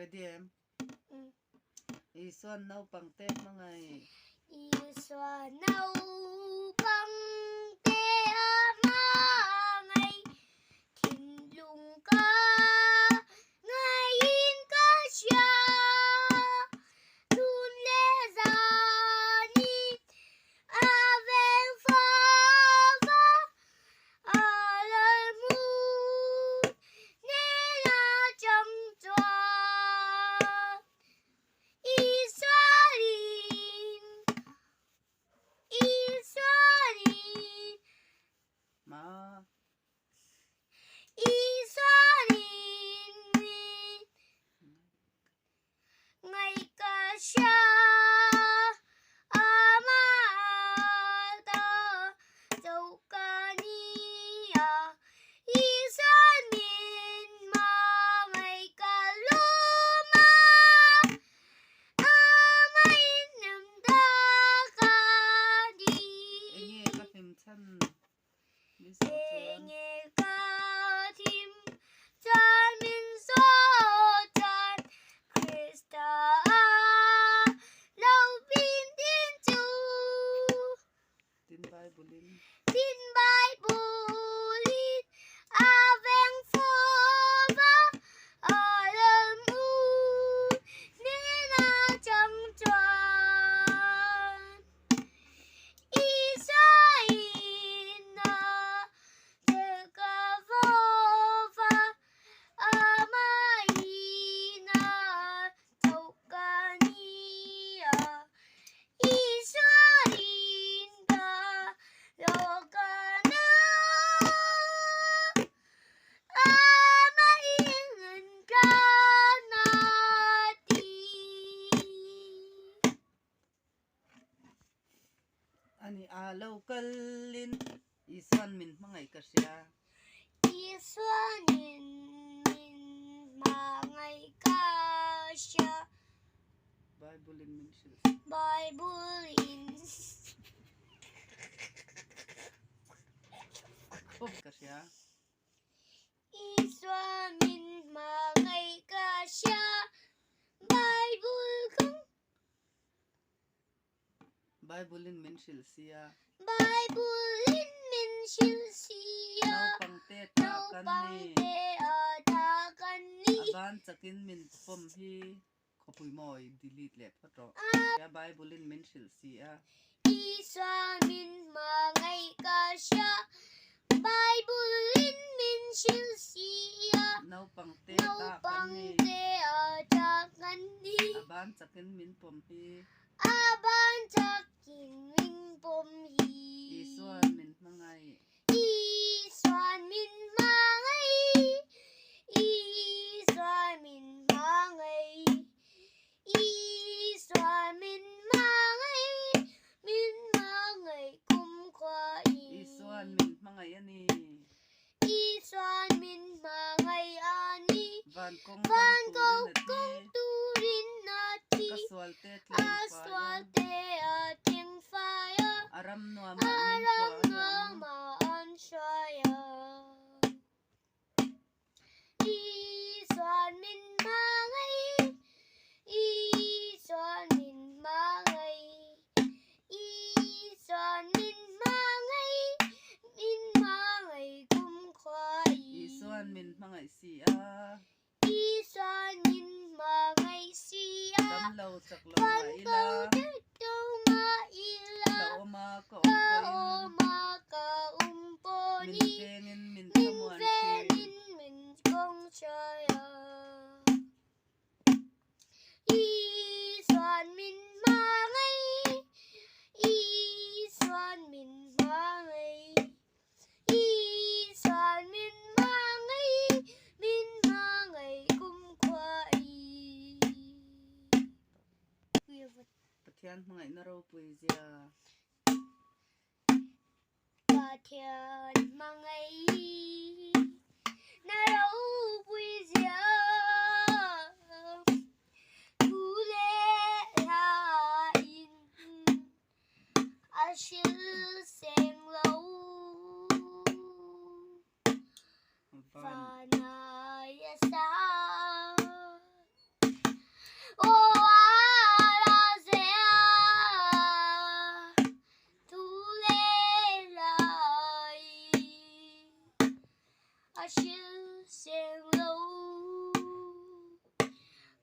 Ready em? Isuan nau pang te mga Isuan nau pang te mga kinlung ka ngayon ka siya dun lezanin aven fava alal mu nela chang chua Israelin ma Israelin ngay ka siya amata dấu ca niya Israelin ma ngay ka luma amain nam da ka di enye ka pim chan biso chan Enge ka tim chan min so chan Krista lau bin din chu tin Bible tin Bible aveng fova alam u nena chang chuan Isaina Tekavova Amaina Tokania Isaina Lokana Amain Kanati ani alaw kalin isuan min mga ikasya Isuanin min mangay kasya Bible min sil Bible in kop kasya Isuanin mangay kasya Bible kung Bible min sil siya Bible in min silsiya nau pang te Nau ta kan pang ni te atakan ni aban chakin min pom hi khopui moi delete le photo ya Bible min sil siya Isuanin mangay kasya Bible in min silsiya nau pang te Nau ta kan pang ni te atakan ni aban chakin min pom hi Aban chakin min pom hi isuan min mangai Isuan min mangay Isuan min mangay Isuan min mangay kumkwai isuan min mangai ani Isuan min mangay ani van kong Van kong kong turin nati kaswal te tlen Aswalte ating fire aram no ama Alam min naman siya Isuan min mangay Isuan min mangay Isuan min mangay kumkwai isuan min mangai siya Isuan min mangay siya damlaw saklo Van maila kau dito maila laoma ko Kaoma kaumponi min tengin min Min samuan venin min kong siya Isuan min mangay Isuan min mangay Isuan min mangay kumkwai patyan mga inaraw poesya Patian mangay Naraw puisya Kule hain Asil seng lau van Vanayasa chữ sen lâu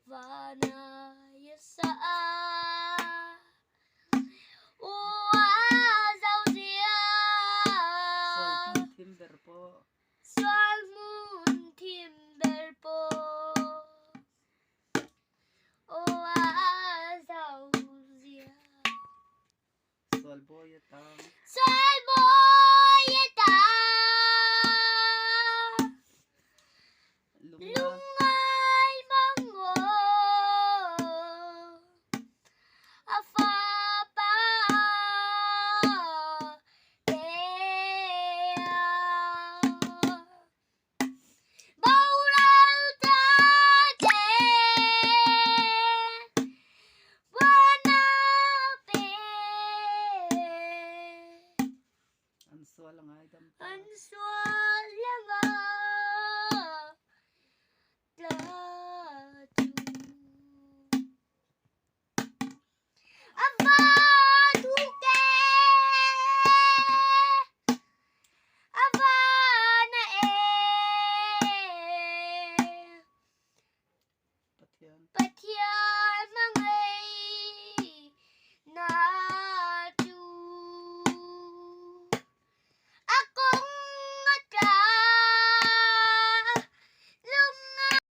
và nay xa giàu dịa Sol pun timber po. xoan muôn thêm bel po giàu dịa Sol boy tang. xoan bôi ta Lunga. lungay mango afa pa bao lâu ta chê buona pe Ang sol ang ay dam. anh xua lăng ta chu ava